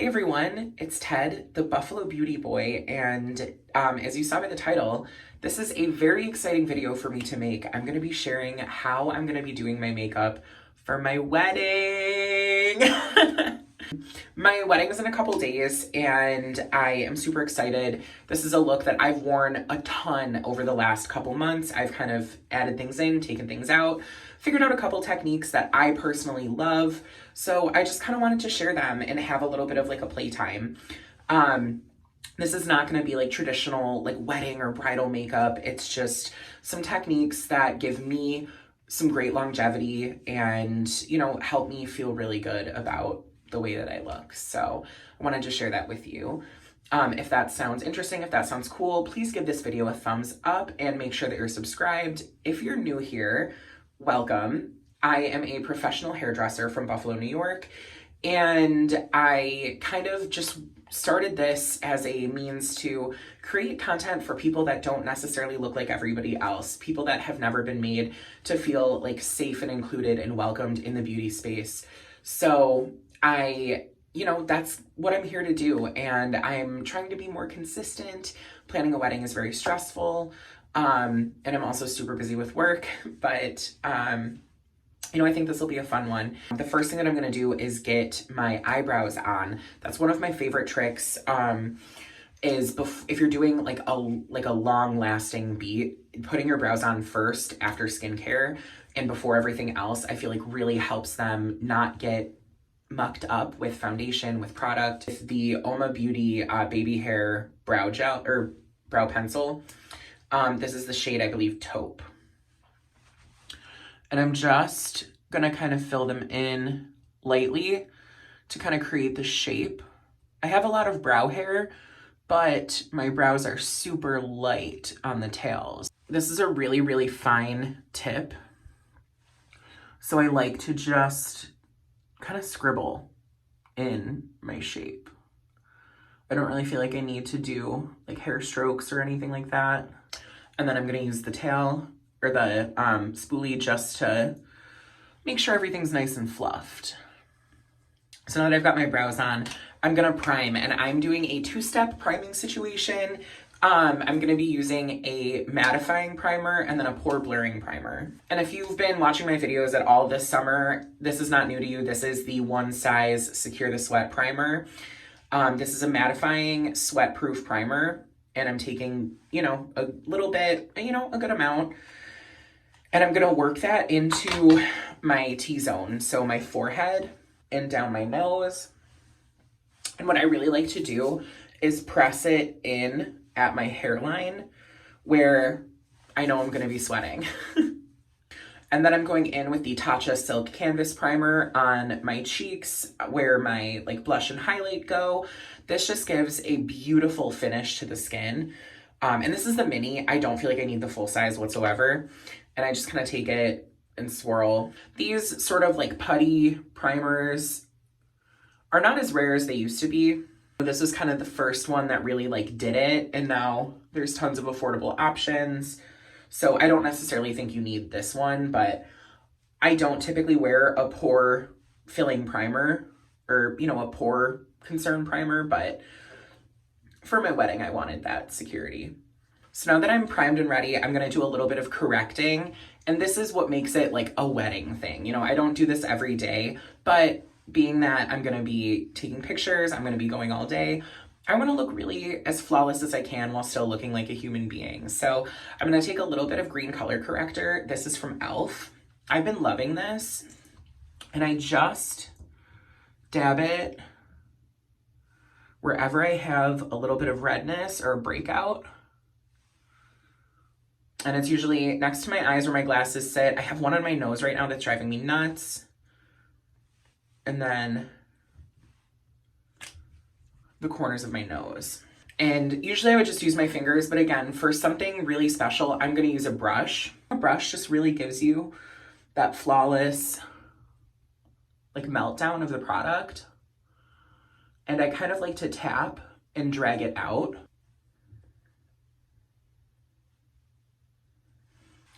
Hey everyone, it's Ted, the Buffalo Beauty Boy, and as you saw by the title, this is a very exciting video for me to make. I'm going to be sharing how I'm going to be doing my makeup for my wedding. My wedding is in a couple days and I am super excited. This is a look that I've worn a ton over the last couple months. I've kind of added things in, taken things out, figured out a couple techniques that I personally love. So I just kind of wanted to share them and have a little bit of like a playtime. This is not going to be like traditional like wedding or bridal makeup. It's just some techniques that give me some great longevity and, you know, help me feel really good about the way that I look. So I wanted to share that with you. If that sounds interesting, if that sounds cool, please give this video a thumbs up and make sure that you're subscribed. If you're new here, welcome. I am a professional hairdresser from Buffalo, New York, and I kind of just started this as a means to create content for people that don't necessarily look like everybody else, people that have never been made to feel like safe and included and welcomed in the beauty space. So that's what I'm here to do, and I'm trying to be more consistent. Planning a wedding is very stressful, and I'm also super busy with work, but I think this will be a fun one. The first thing that I'm going to do is get my eyebrows on. That's one of my favorite tricks, if you're doing like a long lasting beat, putting your brows on first after skincare and before everything else, I feel like really helps them not get mucked up with foundation, with product. With the Oma Beauty baby hair brow gel or brow pencil. This is the shade, I believe, Taupe. And I'm just gonna kind of fill them in lightly to kind of create the shape. I have a lot of brow hair, but my brows are super light on the tails. This is a really, really fine tip. So I like to just kind of scribble in my shape. I don't really feel like I need to do like hair strokes or anything like that. And then I'm gonna use the tail or the spoolie just to make sure everything's nice and fluffed. So now that I've got my brows on, I'm gonna prime, and I'm doing a two-step priming situation. I'm gonna be using a mattifying primer and then a pore blurring primer. And if you've been watching my videos at all this summer, this is not new to you. This is the One Size Secure the Sweat primer. This is a mattifying sweat-proof primer, and I'm taking, a little bit, a good amount, and I'm gonna work that into my T-zone, so my forehead and down my nose. And what I really like to do is press it in at my hairline where I know I'm gonna be sweating. And then I'm going in with the Tatcha Silk Canvas Primer on my cheeks where my blush and highlight go. This just gives a beautiful finish to the skin. And this is the mini. I don't feel like I need the full size whatsoever. And I just kind of take it and swirl. These sort of putty primers are not as rare as they used to be. This was kind of the first one that really did it, and now there's tons of affordable options. So I don't necessarily think you need this one, but I don't typically wear a pore filling primer or, a pore concern primer, but for my wedding, I wanted that security. So now that I'm primed and ready, I'm gonna do a little bit of correcting, and this is what makes it a wedding thing. I don't do this every day, but being that I'm gonna be taking pictures, I'm gonna be going all day, I wanna look really as flawless as I can while still looking like a human being. So I'm gonna take a little bit of green color corrector. This is from e.l.f. I've been loving this, and I just dab it wherever I have a little bit of redness or a breakout. And it's usually next to my eyes where my glasses sit. I have one on my nose right now that's driving me nuts. And then the corners of my nose. And usually I would just use my fingers, but again, for something really special, I'm gonna use a brush. A brush just really gives you that flawless meltdown of the product. And I kind of like to tap and drag it out.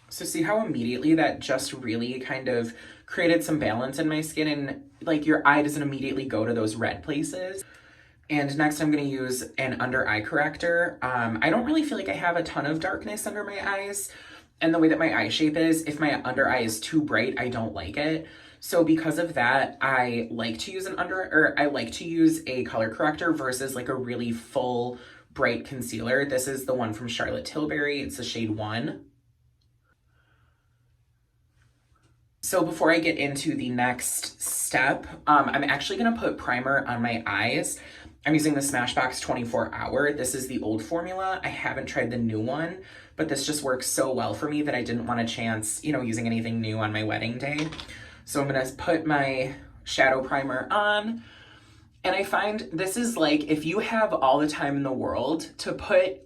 So see how immediately that just really kind of created some balance in my skin, and your eye doesn't immediately go to those red places. And next I'm going to use an under eye corrector. I don't really feel like I have a ton of darkness under my eyes. And the way that my eye shape is, if my under eye is too bright, I don't like it. So because of that, I like to use a color corrector versus like a really full bright concealer. This is the one from Charlotte Tilbury. It's the shade 1. So before I get into the next step, I'm actually going to put primer on my eyes. I'm using the Smashbox 24 Hour. This is the old formula. I haven't tried the new one, but this just works so well for me that I didn't want a chance, using anything new on my wedding day. So I'm going to put my shadow primer on. And I find this is like, if you have all the time in the world to put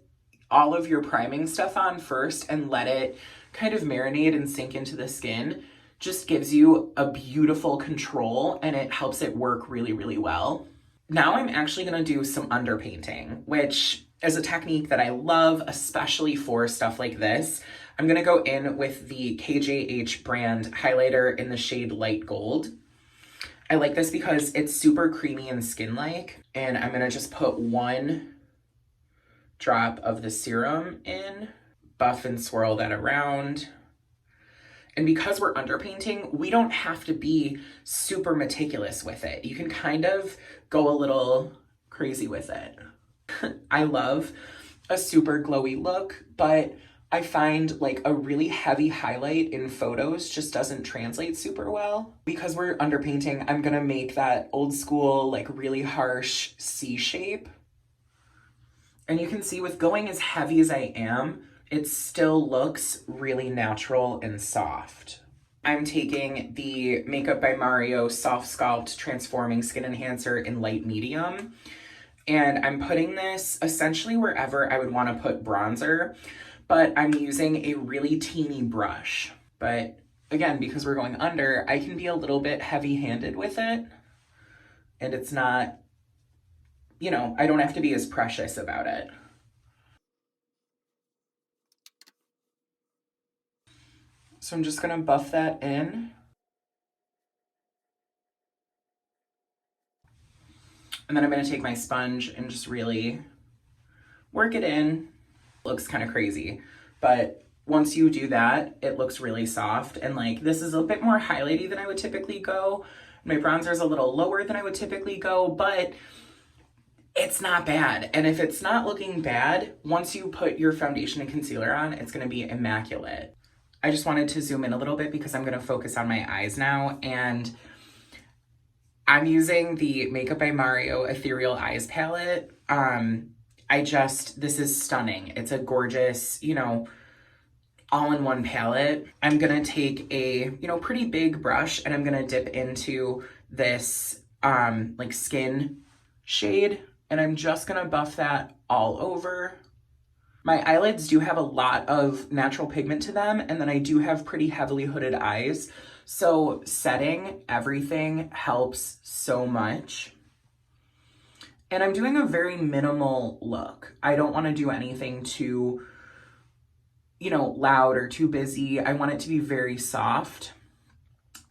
all of your priming stuff on first and let it kind of marinate and sink into the skin, just gives you a beautiful control and it helps it work really, really well. Now I'm actually going to do some underpainting, which is a technique that I love, especially for stuff like this. I'm going to go in with the KJH brand highlighter in the shade Light Gold. I like this because it's super creamy and skin-like, and I'm going to just put 1 drop of the serum in, buff and swirl that around. And because we're underpainting, we don't have to be super meticulous with it. You can kind of go a little crazy with it. I love a super glowy look, but I find like a really heavy highlight in photos just doesn't translate super well. Because we're underpainting, I'm gonna make that old school, like really harsh C shape. And you can see with going as heavy as I am, it still looks really natural and soft. I'm taking the Makeup by Mario Soft Sculpt Transforming Skin Enhancer in light medium. And I'm putting this essentially wherever I would want to put bronzer, but I'm using a really teeny brush. But again, because we're going under, I can be a little bit heavy-handed with it. And it's not, I don't have to be as precious about it. So I'm just gonna buff that in. And then I'm gonna take my sponge and just really work it in. It looks kind of crazy, but once you do that, it looks really soft. And like, this is a bit more highlighty than I would typically go. My bronzer is a little lower than I would typically go, but it's not bad. And if it's not looking bad, once you put your foundation and concealer on, it's gonna be immaculate. I just wanted to zoom in a little bit because I'm gonna focus on my eyes now, and I'm using the Makeup by Mario Ethereal Eyes palette. This is stunning. It's a gorgeous, all-in-one palette. I'm gonna take a, pretty big brush and I'm gonna dip into this like skin shade, and I'm just gonna buff that all over. My eyelids do have a lot of natural pigment to them, and then I do have pretty heavily hooded eyes. So setting everything helps so much. And I'm doing a very minimal look. I don't want to do anything too, loud or too busy. I want it to be very soft.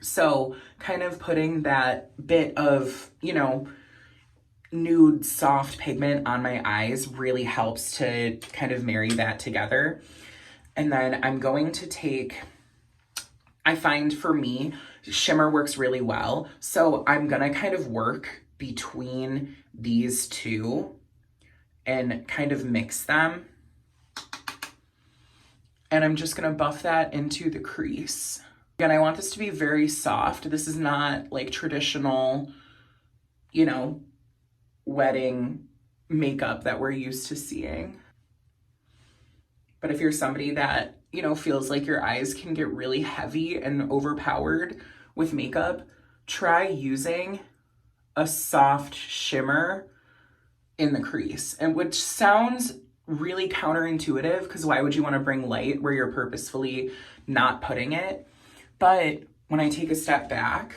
So kind of putting that bit of, nude soft pigment on my eyes really helps to kind of marry that together. And then I'm going to take, I find for me, shimmer works really well. So I'm gonna kind of work between these two and kind of mix them. And I'm just gonna buff that into the crease. Again, I want this to be very soft. This is not like traditional, wedding makeup that we're used to seeing. But if you're somebody that, feels like your eyes can get really heavy and overpowered with makeup, try using a soft shimmer in the crease. And which sounds really counterintuitive, because why would you want to bring light where you're purposefully not putting it? But when I take a step back,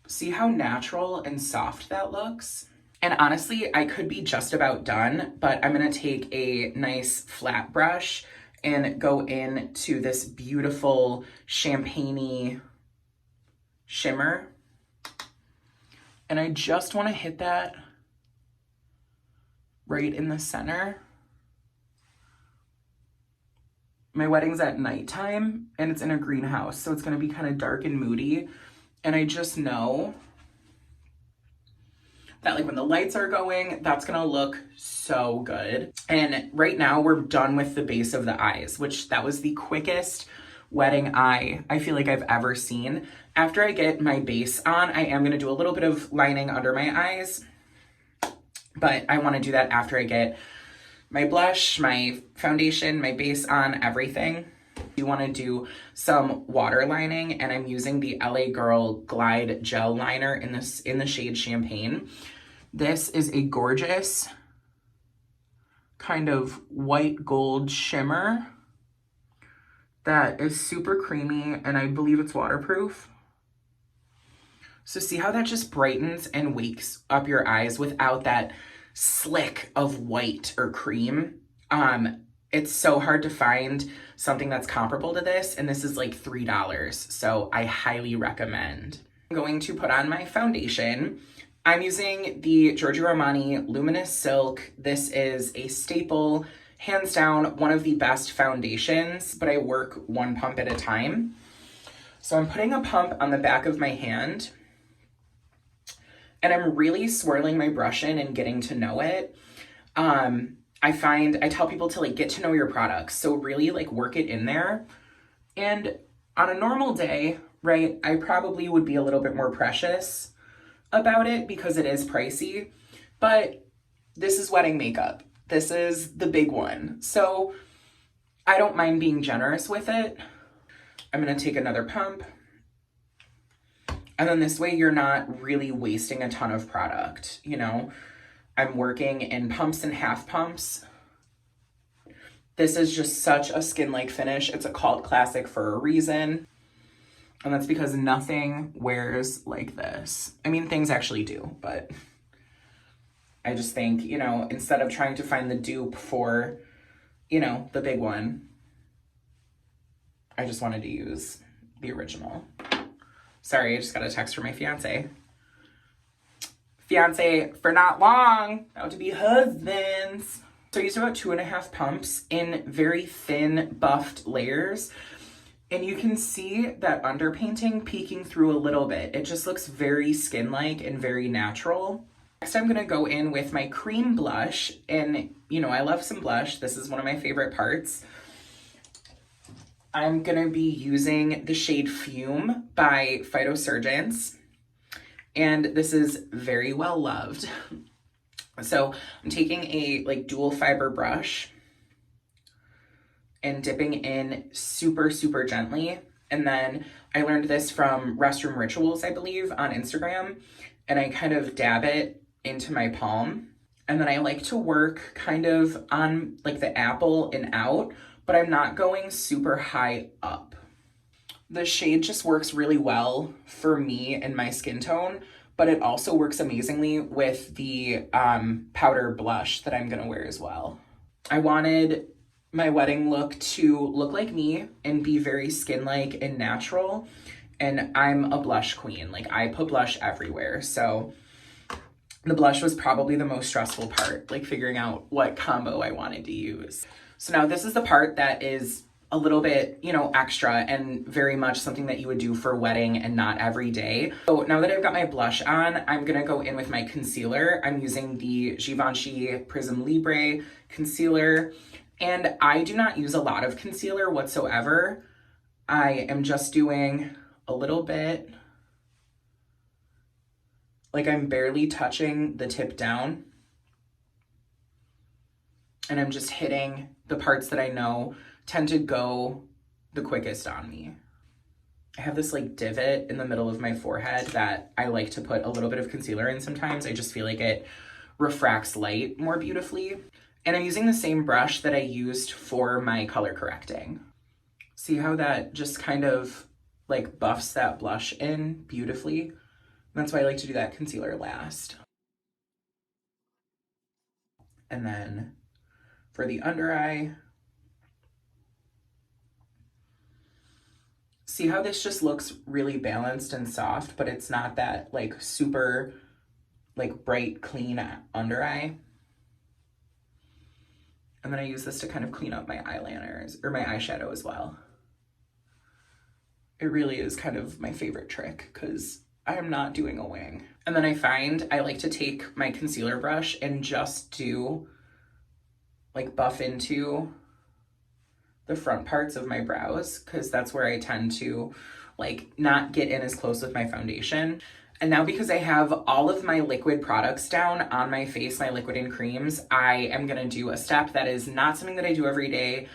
see how natural and soft that looks? And honestly, I could be just about done, but I'm gonna take a nice flat brush and go into this beautiful champagne-y shimmer. And I just want to hit that right in the center. My wedding's at nighttime and it's in a greenhouse, so it's gonna be kind of dark and moody. And I just know that like when the lights are going, that's gonna look so good. And right now we're done with the base of the eyes, which that was the quickest wedding eye I feel like I've ever seen. After I get my base on, I am gonna do a little bit of lining under my eyes, but I wanna do that after I get my blush, my foundation, my base on, everything. You want to do some water lining, and I'm using the LA Girl Glide Gel Liner in the shade Champagne. This is a gorgeous kind of white gold shimmer that is super creamy, and I believe it's waterproof. So see how that just brightens and wakes up your eyes without that slick of white or cream. It's so hard to find something that's comparable to this, and this is like $3, so I highly recommend. I'm going to put on my foundation. I'm using the Giorgio Armani Luminous Silk. This is a staple, hands down, one of the best foundations, but I work one pump at a time. So I'm putting a pump on the back of my hand, and I'm really swirling my brush in and getting to know it. I tell people to like get to know your products. So really like work it in there. And on a normal day, right, I probably would be a little bit more precious about it because it is pricey, but this is wedding makeup. This is the big one. So I don't mind being generous with it. I'm gonna take another pump. And then this way you're not really wasting a ton of product, you know? I'm working in pumps and half pumps. This is just such a skin-like finish. It's a cult classic for a reason. And that's because nothing wears like this. I mean, things actually do, but I just think, you know, instead of trying to find the dupe for, you know, the big one, I just wanted to use the original. Sorry, I just got a text from my fiance. Fiance for not long, about to be husbands. So I used about 2.5 pumps in very thin buffed layers. And you can see that underpainting peeking through a little bit. It just looks very skin-like and very natural. Next, I'm gonna go in with my cream blush. And, you know, I love some blush. This is one of my favorite parts. I'm gonna be using the shade Fume by Phytosurgence. And this is very well loved. So I'm taking a like dual fiber brush and dipping in super, super gently. And then I learned this from Restroom Rituals, I believe, on Instagram. And I kind of dab it into my palm. And then I like to work kind of on like the apple and out, but I'm not going super high up. The shade just works really well for me and my skin tone, but it also works amazingly with the powder blush that I'm gonna wear as well. I wanted my wedding look to look like me and be very skin-like and natural, and I'm a blush queen. Like, I put blush everywhere, so the blush was probably the most stressful part, like figuring out what combo I wanted to use. So now this is the part that is a little bit, you know, extra and very much something that you would do for a wedding and not every day. So now that I've got my blush on, I'm gonna go in with my concealer. I'm using the Givenchy Prism Libre concealer, and I do not use a lot of concealer whatsoever. I am just doing a little bit, like I'm barely touching the tip down, and I'm just hitting the parts that I know tend to go the quickest on me. I have this like divot in the middle of my forehead that I like to put a little bit of concealer in sometimes. I just feel like it refracts light more beautifully. And I'm using the same brush that I used for my color correcting. See how that just kind of like buffs that blush in beautifully? That's why I like to do that concealer last. And then for the under eye, see how this just looks really balanced and soft, but it's not that like super like bright, clean under eye. And then I use this to kind of clean up my eyeliners or my eyeshadow as well. It really is kind of my favorite trick because I am not doing a wing. And then I find I like to take my concealer brush and just do like buff into the front parts of my brows because that's where I tend to like not get in as close with my foundation. And now because I have all of my liquid products down on my face, my liquid and creams, I am gonna do a step that is not something that I do every day.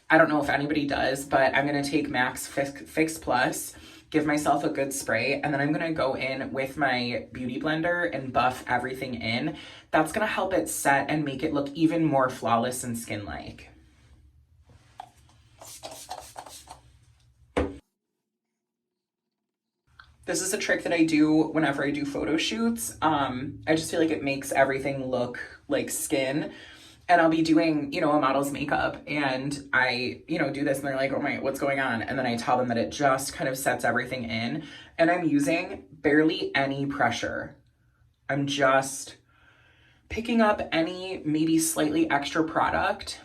I don't know if anybody does, but I'm gonna take MAC's Fix Plus, give myself a good spray, and then I'm gonna go in with my beauty blender and buff everything in. That's gonna help it set and make it look even more flawless and skin-like. This is a trick that I do whenever I do photo shoots. I just feel like it makes everything look like skin. And I'll be doing, you know, a model's makeup and I, you know, do this and they're like, oh my, what's going on? And then I tell them that it just kind of sets everything in and I'm using barely any pressure. I'm just picking up any maybe slightly extra product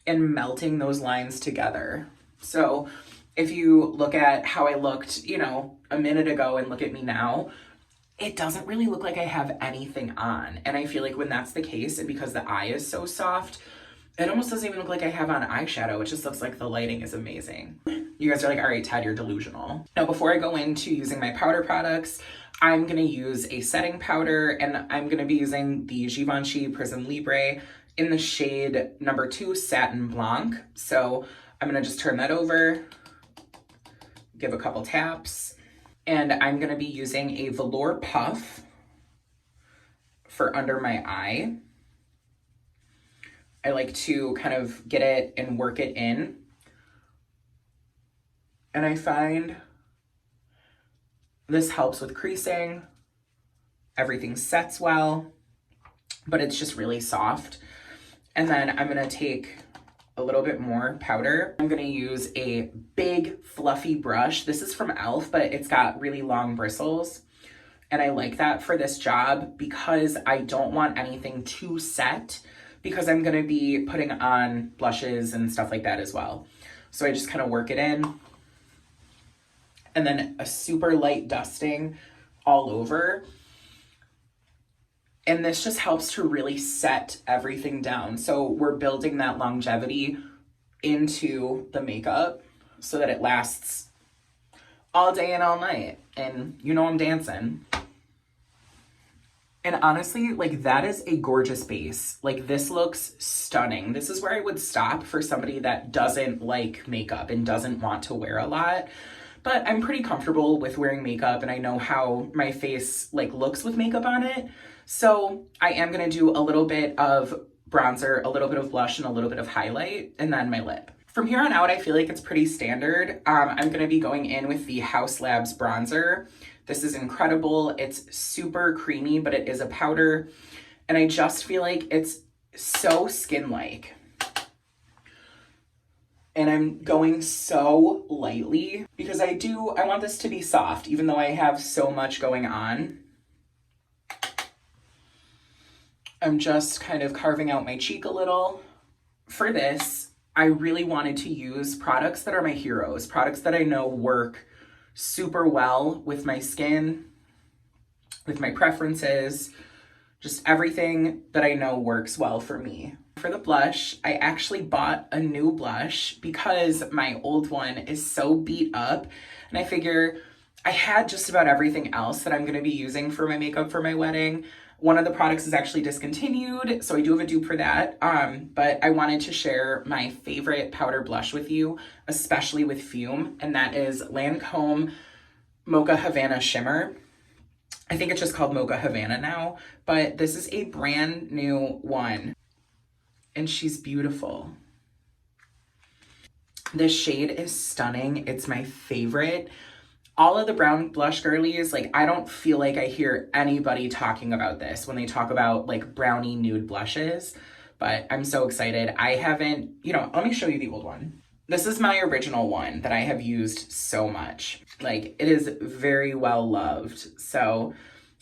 and melting those lines together. So if you look at how I looked, you know, a minute ago and look at me now, it doesn't really look like I have anything on. And I feel like when that's the case, and because the eye is so soft, it almost doesn't even look like I have on eyeshadow. It just looks like the lighting is amazing. You guys are like, all right, Ted, you're delusional. Now, before I go into using my powder products, I'm gonna use a setting powder and I'm gonna be using the Givenchy Prism Libre in the shade number 2 Satin Blanc. So I'm gonna just turn that over, give a couple taps, and I'm gonna be using a velour puff for under my eye. I like to kind of get it and work it in. And I find this helps with creasing. Everything sets well, but it's just really soft. And then I'm gonna take a little bit more powder. I'm gonna use a big fluffy brush. This is from e.l.f., but it's got really long bristles. And I like that for this job because I don't want anything too set because I'm gonna be putting on blushes and stuff like that as well. So I just kind of work it in and then a super light dusting all over. And this just helps to really set everything down. So we're building that longevity into the makeup so that it lasts all day and all night. And you know I'm dancing. And honestly, like that is a gorgeous base. Like this looks stunning. This is where I would stop for somebody that doesn't like makeup and doesn't want to wear a lot. But I'm pretty comfortable with wearing makeup and I know how my face like looks with makeup on it. So I am gonna do a little bit of bronzer, a little bit of blush, and a little bit of highlight, and then my lip. From here on out, I feel like it's pretty standard. I'm gonna be going in with the Haus Labs bronzer. This is incredible. It's super creamy, but it is a powder. And I just feel like it's so skin-like. And I'm going so lightly because I want this to be soft, even though I have so much going on. I'm just kind of carving out my cheek a little. For this, I really wanted to use products that are my heroes, products that I know work super well with my skin, with my preferences, just everything that I know works well for me. For the blush, I actually bought a new blush because my old one is so beat up, and I figure I had just about everything else that I'm gonna be using for my makeup for my wedding. One of the products is actually discontinued, so I do have a dupe for that. But I wanted to share my favorite powder blush with you, especially with Fume, and that is Lancome Mocha Havana Shimmer. I think it's just called Mocha Havana now, but this is a brand new one, and she's beautiful. This shade is stunning. It's my favorite. All of the brown blush girlies, like I don't feel like I hear anybody talking about this when they talk about like brownie nude blushes, but I'm so excited. I haven't, you know, let me show you the old one. This is my original one that I have used so much. Like it is very well loved. So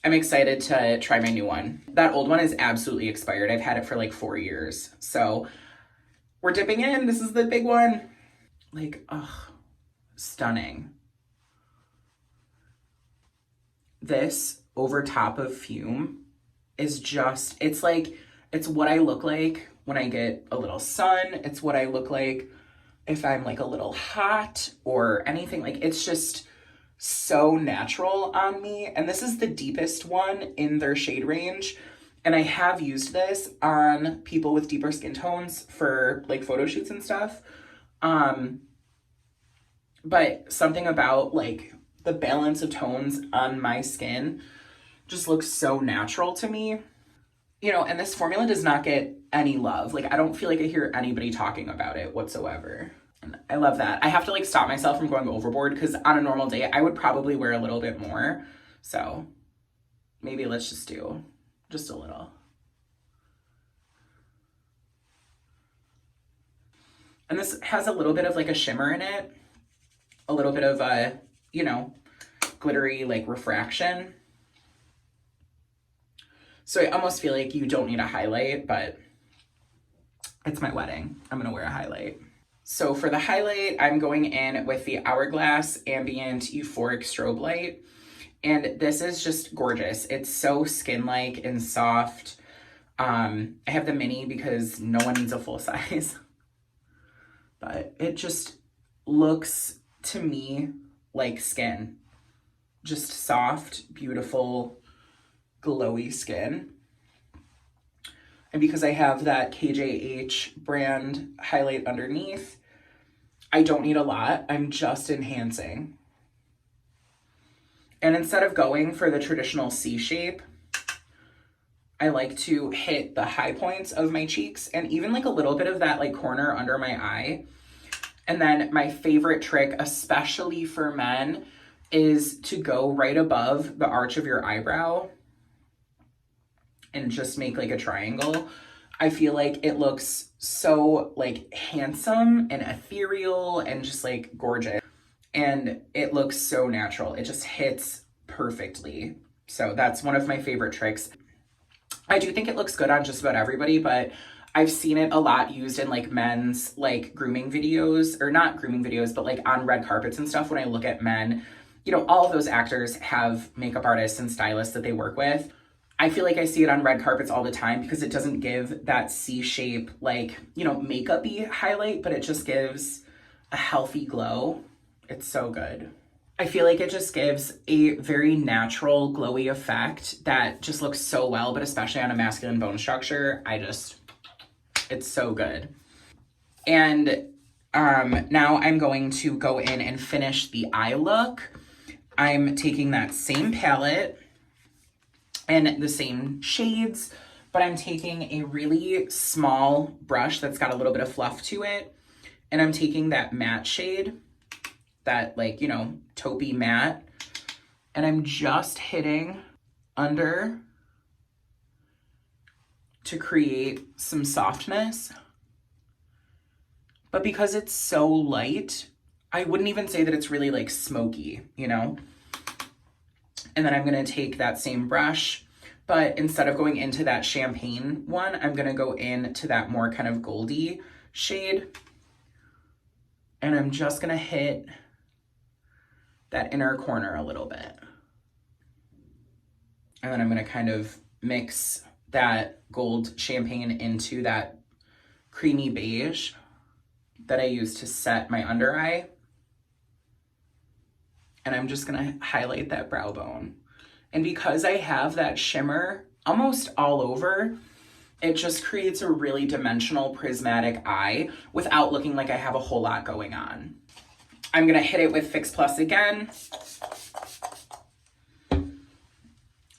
I'm excited to try my new one. That old one is absolutely expired. I've had it for like 4 years. So we're dipping in. This is the big one. Like, ugh, stunning. This over top of fume is just, it's like, it's what I look like when I get a little sun. It's what I look like if I'm like a little hot or anything. Like, it's just so natural on me. And this is the deepest one in their shade range. And I have used this on people with deeper skin tones for like photo shoots and stuff. But something about like the balance of tones on my skin just looks so natural to me. You know, and this formula does not get any love. Like, I don't feel like I hear anybody talking about it whatsoever. And I love that. I have to like stop myself from going overboard because on a normal day, I would probably wear a little bit more. So maybe let's just do just a little. And this has a little bit of like a shimmer in it. A little bit of a, you know, glittery like refraction. So I almost feel like you don't need a highlight, but it's my wedding. I'm gonna wear a highlight. So for the highlight, I'm going in with the Hourglass Ambient Euphoric Strobe Light. And this is just gorgeous. It's so skin-like and soft. I have the mini because no one needs a full size. But it just looks to me like skin. Just soft, beautiful, glowy skin. And because I have that KJH brand highlight underneath, I don't need a lot. I'm just enhancing. And instead of going for the traditional C shape, I like to hit the high points of my cheeks and even like a little bit of that like corner under my eye. And then my favorite trick, especially for men, is to go right above the arch of your eyebrow and just make like a triangle. I feel like it looks so like handsome and ethereal and just like gorgeous. And it looks so natural. It just hits perfectly. So that's one of my favorite tricks. I do think it looks good on just about everybody, but I've seen it a lot used in like men's like grooming videos, or not grooming videos, but like on red carpets and stuff. When I look at men, you know, all of those actors have makeup artists and stylists that they work with. I feel like I see it on red carpets all the time because it doesn't give that C shape, like, you know, makeup-y highlight, but it just gives a healthy glow. It's so good. I feel like it just gives a very natural glowy effect that just looks so well, but especially on a masculine bone structure, it's so good. And now I'm going to go in and finish the eye look. I'm taking that same palette and the same shades, but I'm taking a really small brush that's got a little bit of fluff to it. And I'm taking that matte shade, that like, you know, taupey matte, and I'm just hitting under to create some softness. But because it's so light, I wouldn't even say that it's really like smoky, you know? And then I'm gonna take that same brush, but instead of going into that champagne one, I'm gonna go into that more kind of goldy shade. And I'm just gonna hit that inner corner a little bit. And then I'm gonna kind of mix that gold champagne into that creamy beige that I use to set my under eye. And I'm just gonna highlight that brow bone. And because I have that shimmer almost all over, it just creates a really dimensional prismatic eye without looking like I have a whole lot going on. I'm gonna hit it with Fix Plus again,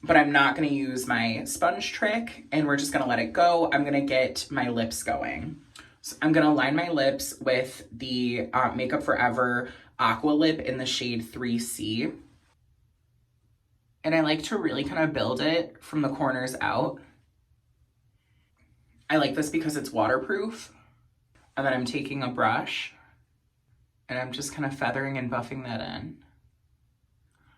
but I'm not gonna use my sponge trick, and we're just gonna let it go. I'm gonna get my lips going. So I'm gonna line my lips with the Makeup Forever Aqua Lip in the shade 3C. And I like to really kind of build it from the corners out. I like this because it's waterproof. And then I'm taking a brush and I'm just kind of feathering and buffing that in.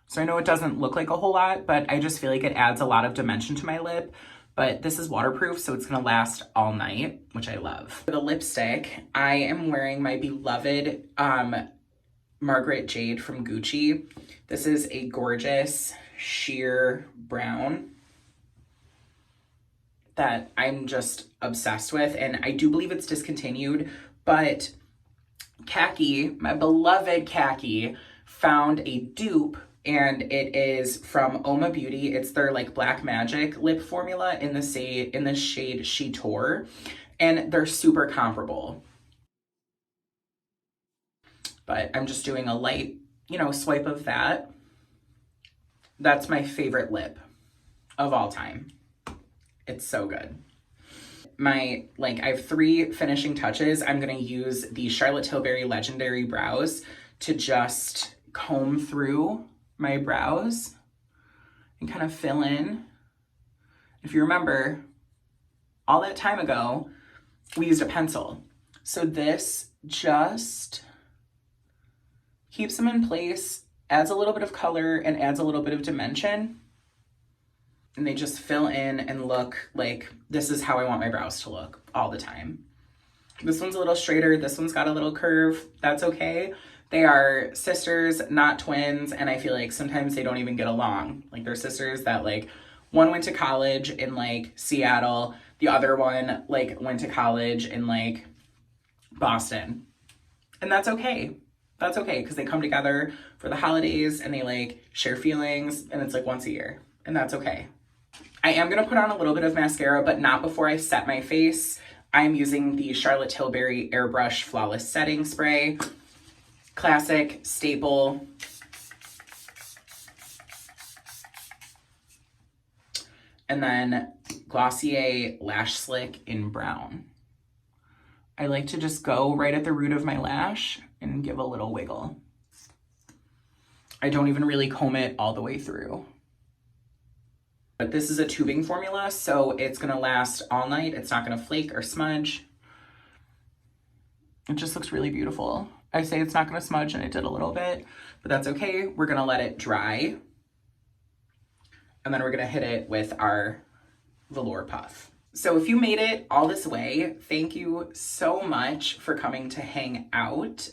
So I know it doesn't look like a whole lot, but I just feel like it adds a lot of dimension to my lip. But this is waterproof, so it's gonna last all night, which I love. For the lipstick, I am wearing my beloved Margaret Jade from Gucci. This is a gorgeous sheer brown that I'm just obsessed with, and I do believe it's discontinued, but Khaki, my beloved Khaki, found a dupe, and it is from Oma Beauty. It's their like Black Magic lip formula in the shade She Tore, and they're super comparable. But I'm just doing a light, you know, swipe of that. That's my favorite lip of all time. It's so good. I have 3 finishing touches. I'm gonna use the Charlotte Tilbury Legendary Brows to just comb through my brows and kind of fill in. If you remember, all that time ago, we used a pencil. So this just keeps them in place, adds a little bit of color, and adds a little bit of dimension. And they just fill in and look like this is how I want my brows to look all the time. This one's a little straighter. This one's got a little curve. That's okay. They are sisters, not twins. And I feel like sometimes they don't even get along. Like they're sisters that like one went to college in like Seattle. The other one like went to college in like Boston. And that's okay. That's okay because they come together for the holidays and they like share feelings and it's like once a year. And that's okay. I am going to put on a little bit of mascara, but not before I set my face. I'm using the Charlotte Tilbury Airbrush Flawless Setting Spray. Classic, staple. And then Glossier Lash Slick in brown. I like to just go right at the root of my lash and give a little wiggle. I don't even really comb it all the way through. But this is a tubing formula, so it's gonna last all night. It's not gonna flake or smudge. It just looks really beautiful. I say it's not gonna smudge and it did a little bit, but that's okay. We're gonna let it dry. And then we're gonna hit it with our velour puff. So if you made it all this way, thank you so much for coming to hang out.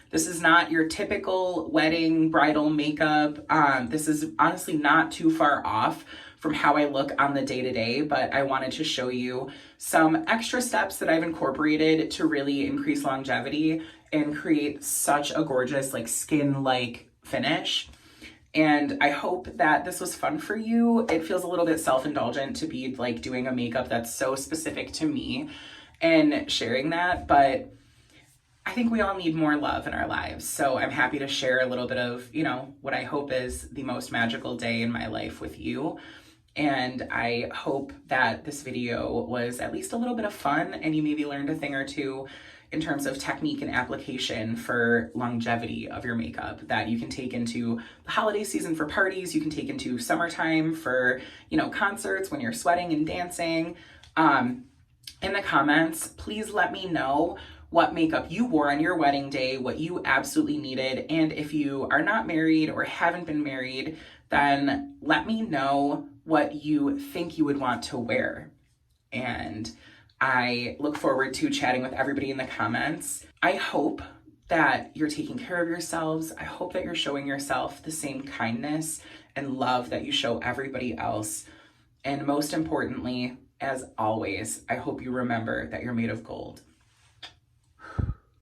This is not your typical wedding bridal makeup. This is honestly not too far off from how I look on the day-to-day, but I wanted to show you some extra steps that I've incorporated to really increase longevity and create such a gorgeous like skin-like finish. And I hope that this was fun for you. It feels a little bit self-indulgent to be like doing a makeup that's so specific to me and sharing that, but I think we all need more love in our lives. So I'm happy to share a little bit of, you know, what I hope is the most magical day in my life with you. And I hope that this video was at least a little bit of fun and you maybe learned a thing or two in terms of technique and application for longevity of your makeup that you can take into the holiday season for parties, you can take into summertime for, you know, concerts when you're sweating and dancing. In the comments, please let me know what makeup you wore on your wedding day, what you absolutely needed. And if you are not married or haven't been married, then let me know what you think you would want to wear. And I look forward to chatting with everybody in the comments. I hope that you're taking care of yourselves. I hope that you're showing yourself the same kindness and love that you show everybody else. And most importantly, as always, I hope you remember that you're made of gold.